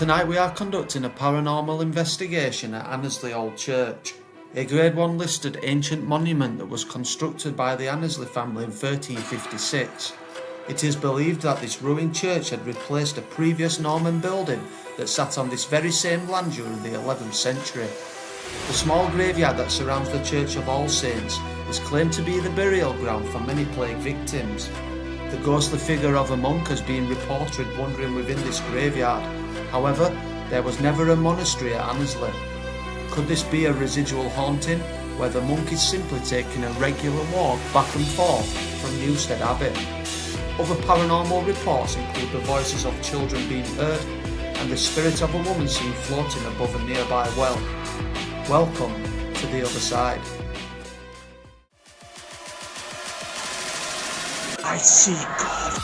Tonight we are conducting a paranormal investigation at Annesley Old Church, a Grade 1 listed ancient monument that was constructed by the Annesley family in 1356. It is believed that this ruined church had replaced a previous Norman building that sat on this very same land during the 11th century. The small graveyard that surrounds the Church of All Saints is claimed to be the burial ground for many plague victims. The ghostly figure of a monk has been reported wandering within this graveyard. However, there was never a monastery at Annesley. Could this be a residual haunting, where the monk is simply taking a regular walk back and forth from Newstead Abbey? Other paranormal reports include the voices of children being heard and the spirit of a woman seen floating above a nearby well. Welcome to the other side. I see God.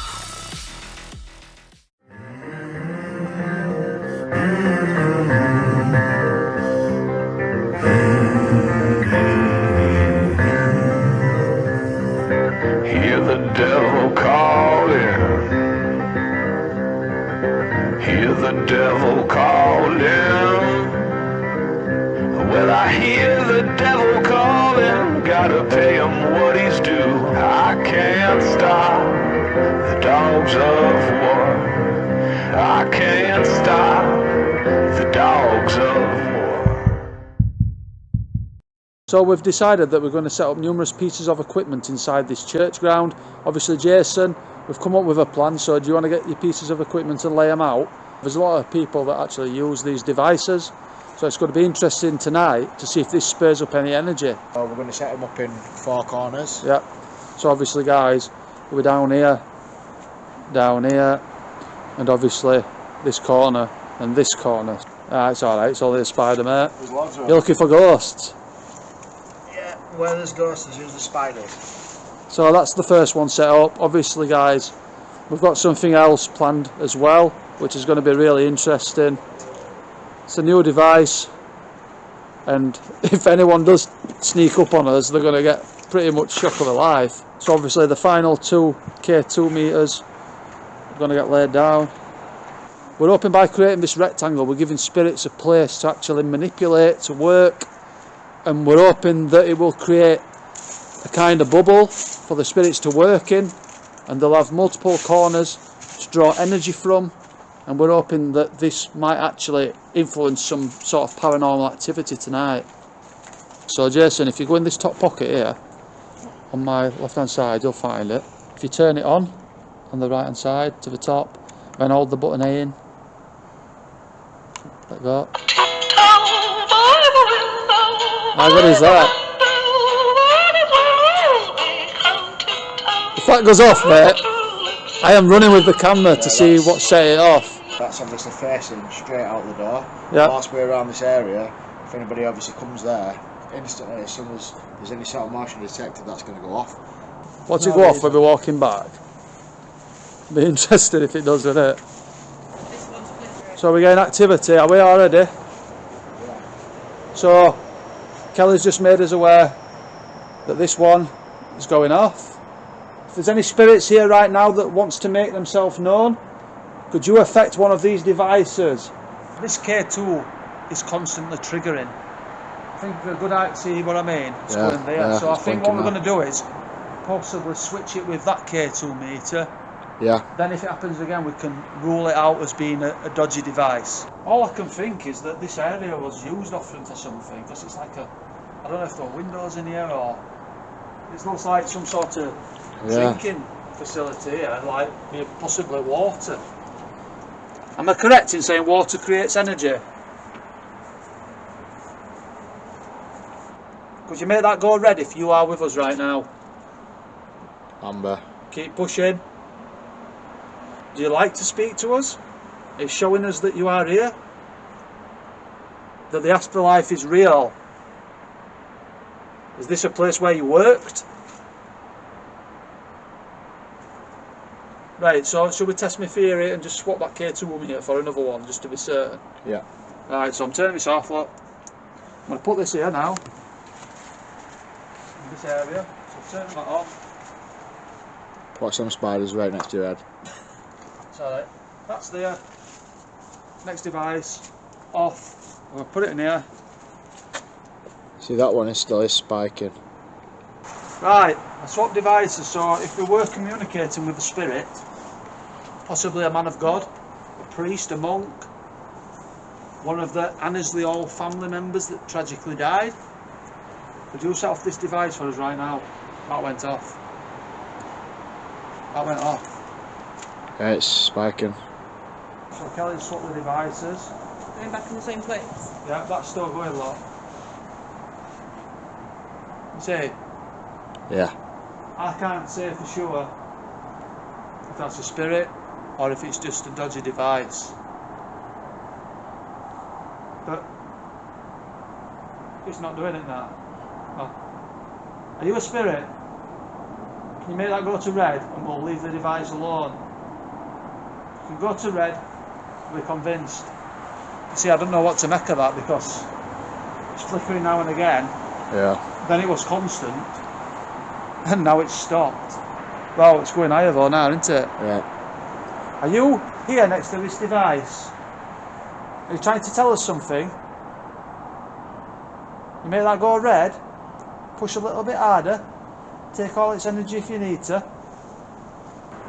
Hear the devil calling. Hear the devil calling. Well, I hear the devil calling. Gotta pay him what he's due. I can't stop the dogs of war. I can't stop the dogs of war. So we've decided that we're going to set up numerous pieces of equipment inside this church ground. Obviously, Jason, we've come up with a plan, so do you want to get your pieces of equipment and lay them out? There's a lot of people that actually use these devices, so it's going to be interesting tonight to see if this spurs up any energy. We're going to set them up in four corners. Yeah, so obviously guys, we're down here, and obviously this corner and this corner. It's alright, it's only a spider, mate. There's loads of them. You're looking for ghosts? Yeah, where there's ghosts, there's usually spiders. So that's the first one set up. Obviously guys, we've got something else planned as well, which is going to be really interesting. It's a new device, and if anyone does sneak up on us, they're going to get pretty much shock of their life. So obviously the final 2 meters are going to get laid down. We're hoping by creating this rectangle, we're giving spirits a place to actually manipulate, to work, and we're hoping that it will create a kind of bubble for the spirits to work in, and they'll have multiple corners to draw energy from, and we're hoping that this might actually influence some sort of paranormal activity tonight. So Jason, if you go in this top pocket here, on my left hand side, you'll find it. If you turn it on the right hand side to the top, then hold the button A in, let go. How good is that? If that goes off, mate, I am running with the camera to see what set it off. That's obviously facing straight out the door. Yeah. Whilst we're around this area, if anybody obviously comes there, instantly as soon as there's any sort of motion detected, that's going to go off. What's it go off when we're walking back? Be interested if it does, isn't it? So we're getting activity, are we already? Yeah. So Kelly's just made us aware that this one is going off. If there's any spirits here right now that wants to make themselves known, could you affect one of these devices? This K2 is constantly triggering. I think a good idea, see what I mean? It's going there. Yeah, so I think what we're going to do is possibly switch it with that K2 meter. Yeah. Then if it happens again, we can rule it out as being a dodgy device. All I can think is that this area was used often for something, because it's like I don't know if there are windows in here, or it looks like some sort of drinking facility here, like possibly water. Am I correct in saying water creates energy? Could you make that go red if you are with us right now? Amber. Keep pushing. Do you like to speak to us? Are you showing us that you are here? That the afterlife is real? Is this a place where you worked? Right, so should we test my theory and just swap that K2 meter for another one, just to be certain? Yeah. Right, so I'm turning this off, look. I'm going to put this here now. In this area. So turn that off. Watch some spiders right next to your head. It's alright. That's there. next device, off. I'm going to put it in here. See, that one is still spiking. Right, I swapped devices, so if we were communicating with a spirit, possibly a man of God, a priest, a monk, one of the Annesley Hall family members that tragically died, could you set off this device for us right now? That went off. That went off. Yeah, it's spiking. So Kelly's swapped the devices. Going back in the same place. Yeah, that's still going, look. You see? Yeah. I can't say for sure if that's a spirit or if it's just a dodgy device. But it's not doing it now. Oh. Are you a spirit? Can you make that go to red and we'll leave the device alone? You can go to red, we're convinced. You see, I don't know what to make of that because it's flickering now and again. Yeah. Then it was constant. And now it's stopped. Well, it's going higher though now, isn't it? Yeah. Are you here next to this device? Are you trying to tell us something? You make that go red, push a little bit harder, take all its energy if you need to.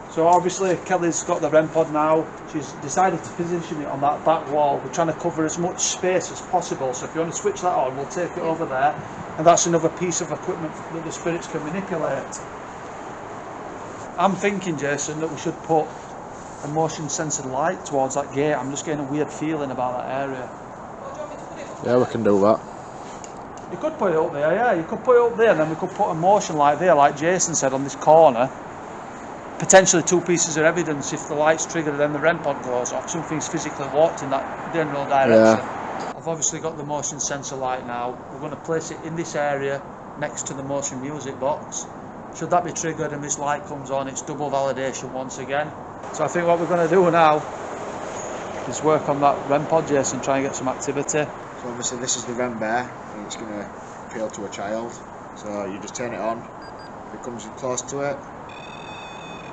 So obviously Kelly's got the REM pod now. She's decided to position it on that back wall. We're trying to cover as much space as possible, so if you want to switch that on, we'll take it over there, and that's another piece of equipment that the spirits can manipulate. I'm thinking, Jason, that we should put a motion sensor light towards that gate. I'm just getting a weird feeling about that area. Yeah, we can do that. You could put it up there, yeah, you could put it up there, and then we could put a motion light there, like Jason said, on this corner. Potentially two pieces of evidence. If the light's triggered then the REM pod goes off, something's physically walked in that general direction. Yeah. I've obviously got the motion sensor light now. We're going to place it in this area next to the motion music box. Should that be triggered and this light comes on, it's double validation once again. So I think what we're going to do now is work on that REM pod, Jason, try and get some activity. So obviously this is the REM bear, and it's going to appeal to a child. So you just turn it on. If it comes close to it,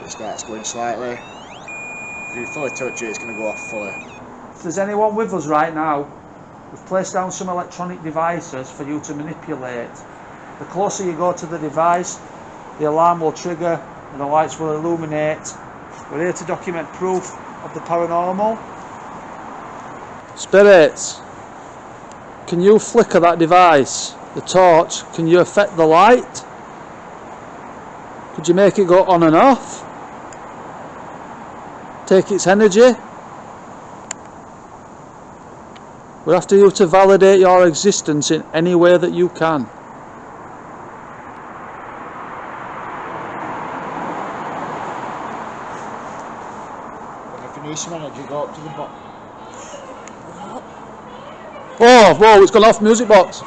it starts going slightly. If you fully touch it, it's going to go off fully. If there's anyone with us right now, we've placed down some electronic devices for you to manipulate. The closer you go to the device, the alarm will trigger and the lights will illuminate. We're here to document proof of the paranormal. Spirits, can you flicker that device? The torch, can you affect the light? Could you make it go on and off? Take its energy? We're after you to validate your existence in any way that you can. If you need some energy, go up to the bottom. Oh, whoa, it's gone off music box.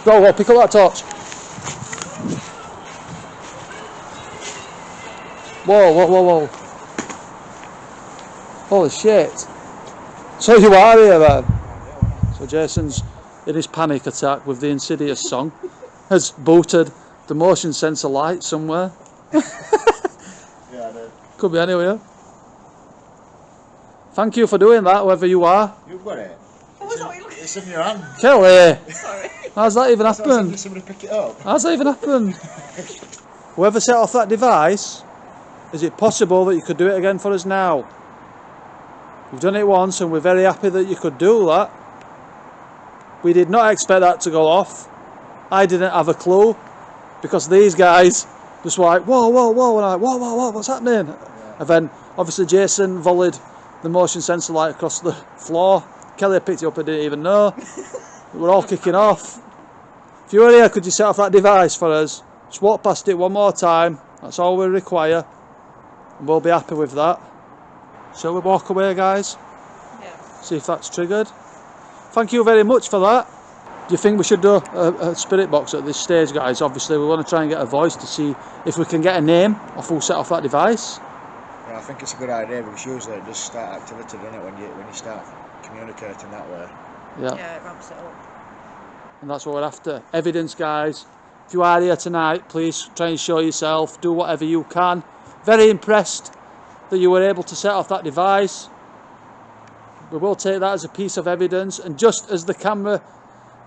Go, pick up that torch. Whoa, whoa, whoa, whoa. Holy shit. So you are here then? So Jason's in his panic attack with the Insidious song has booted the motion sensor light somewhere. Yeah, I did. Could be anywhere. Thank you for doing that, whoever you are. You've got it. What was that? What you looking It's in your hand. Kelly, Sorry. how's that even happened? Somebody pick it up. How's that even happened? Whoever set off that device, is it possible that you could do it again for us now? You've done it once and we're very happy that you could do that. We did not expect that to go off. I didn't have a clue because these guys just were like, whoa, whoa, whoa, and I'm like, whoa, whoa, whoa, what's happening? Yeah. And then obviously Jason volleyed the motion sensor light across the floor. Kelly picked it up and didn't even know. We're all kicking off. If you were here, could you set off that device for us? Just walk past it one more time. That's all we require. And we'll be happy with that. Shall we walk away, guys? Yeah. See if that's triggered. Thank you very much for that. Do you think we should do a spirit box at this stage, guys? Obviously, we want to try and get a voice to see if we can get a name of who set off that device. Yeah, I think it's a good idea because usually it does start activity, doesn't it, when you start communicating that way. Yeah. Yeah, it ramps it up. And that's what we're after. Evidence, guys. If you are here tonight, please try and show yourself. Do whatever you can. Very impressed that you were able to set off that device. we will take that as a piece of evidence, and just as the camera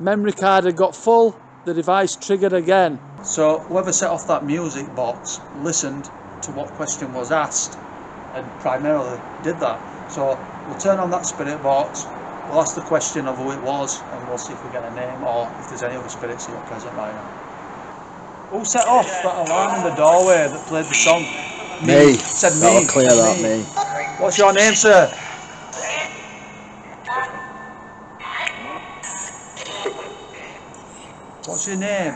memory card had got full, the device triggered again. So whoever set off that music box listened to what question was asked and primarily did that. So we'll turn on that spirit box, we'll ask the question of who it was, and we'll see if we get a name or if there's any other spirits here present right now. Who set off that alarm in the doorway that played the song? Me. Said me. That'll clear that, me. What's your name, sir? What's your name?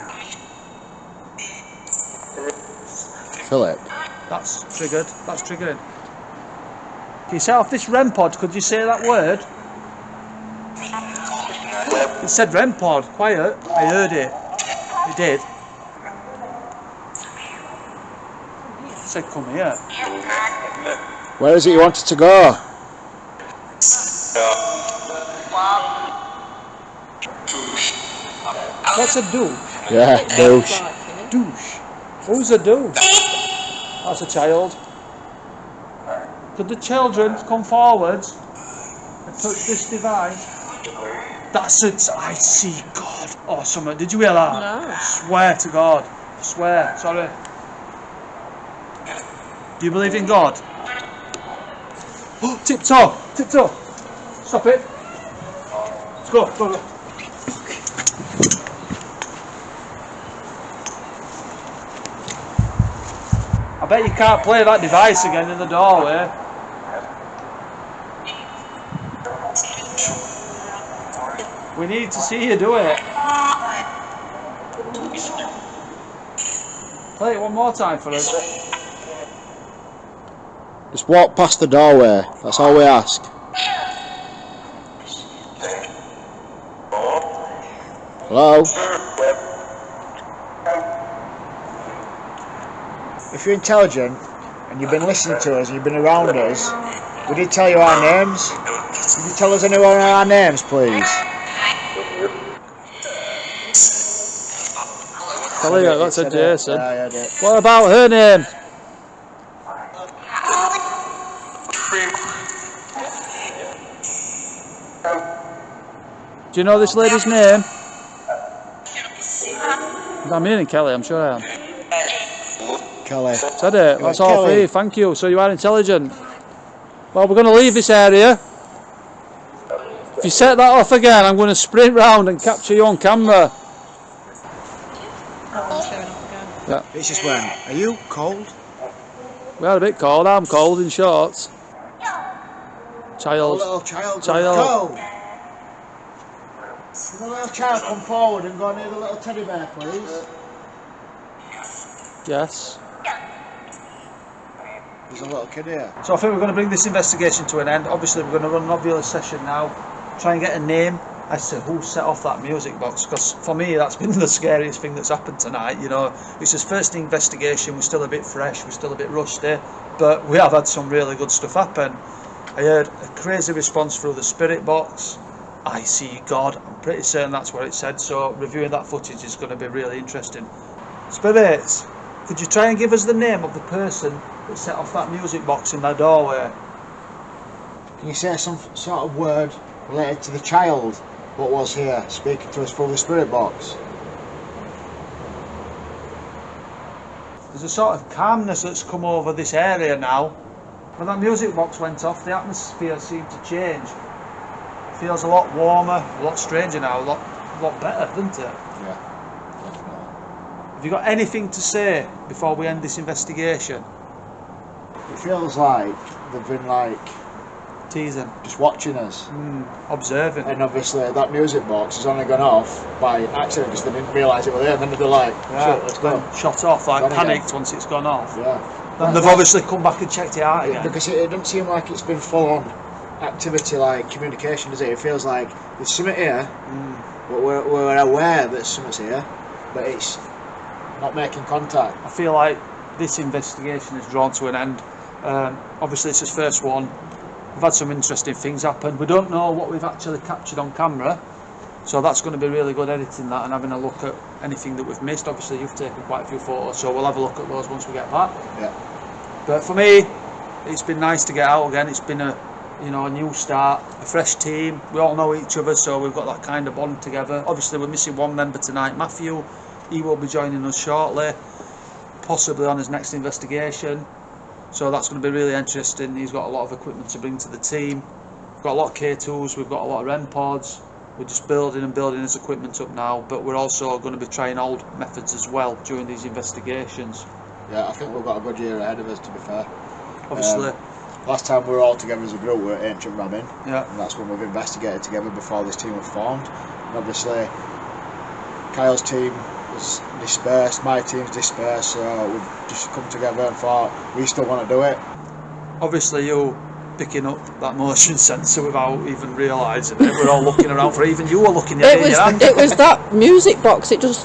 Philip. That's triggered. That's triggering. Can you set off this REM pod? Could you say that word? It said REM pod. Quiet. I heard it. It did. It said come here. Where is it you wanted to go? What's a douche? Yeah, douche. Douche. Who's a douche? That's a child. Could the children come forwards and touch this device? That's it. I see God. Awesome. Did you hear that? No. I swear to God. I swear. Sorry. Do you believe in God? Oh, tiptoe. Tiptoe. Stop it. Let's go. Go, go. I bet you can't play that device again in the doorway. We need to see you do it. Play it one more time for us. Just walk past the doorway. That's all we ask. Hello? If you're intelligent and you've been listening to us and you've been around us, we did tell you our names. Can you tell us anyone our names, please? Talia, that's a Jason. Yeah, I heard it. What about her name? Do you know this lady's name? I'm hearing Kelly, I'm sure I am. Kelly. Said it, that's all Kelly. three, thank you. So you are intelligent. Well, we're going to leave this area. If you set that off again, I'm going to sprint round and capture you on camera. That one's going off again. Yeah, It's just went, are you cold? we are a bit cold, I'm cold in shorts. A Child. little child. Child. Go. Can the little child come forward and go near the little teddy bear, please? Yes. There's a little kid here. So I think we're going to bring this investigation to an end. Obviously we're going to run an obvious session now, try and get a name as to who set off that music box, because for me that's been the scariest thing that's happened tonight. You know, it's his first investigation, we're still a bit fresh, we're still a bit rusty, but we have had some really good stuff happen. I heard a crazy response through the spirit box. I see God. I'm pretty certain that's what it said, so reviewing that footage is going to be really interesting. Spirits, could you try and give us the name of the person that set off that music box in that doorway? Can you say some sort of word related to the child? What was here speaking to us through the spirit box? There's a sort of calmness that's come over this area now. When that music box went off, the atmosphere seemed to change. It feels a lot warmer, a lot stranger now, a lot better, doesn't it? Yeah, definitely. Have you got anything to say before we end this investigation? It feels like they've been like Teasing, just watching us. observing. And obviously that music box has only gone off by accident because they didn't realise it was there, and then they're like, Yeah, shit, let's go. then shot off, like Gone again. panicked once it's gone off. Yeah. Then they've obviously come back and checked it out again. Because it doesn't seem like it's been full on activity like communication, does it? It feels like there's something here, but we're aware that something's here, but it's not making contact. I feel like this investigation is drawn to an end. Obviously it's his first one. We've had some interesting things happen. We don't know what we've actually captured on camera, so that's going to be really good editing that and having a look at anything that we've missed. Obviously you've taken quite a few photos, so we'll have a look at those once we get back. Yeah. But for me, it's been nice to get out again. It's been a you know, a new start, a fresh team. We all know each other, so we've got that kind of bond together. Obviously, we're missing one member tonight, Matthew. He will be joining us shortly, possibly on his next investigation. So that's going to be really interesting. He's got a lot of equipment to bring to the team. We've got a lot of K-tools, we've got a lot of REM pods. We're just building and building his equipment up now, but we're also going to be trying old methods as well during these investigations. Yeah, I think we've got a good year ahead of us, to be fair. Obviously, Last time we were all together as a group, we were at Ancient Rabbin, yeah. and that's when we've investigated together before this team was formed. And obviously, Kyle's team was dispersed, my team's dispersed, so we've just come together and thought we still want to do it. Obviously, you're picking up that motion sensor without even realising it. We're all looking around for it. Even you were looking at it. It was that music box. It just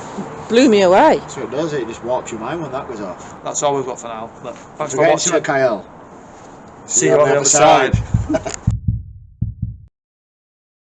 blew me away. So it does, it just warps your mind when that goes off. That's all we've got for now. But thanks for Forget watching. Kyle. See you on the other side.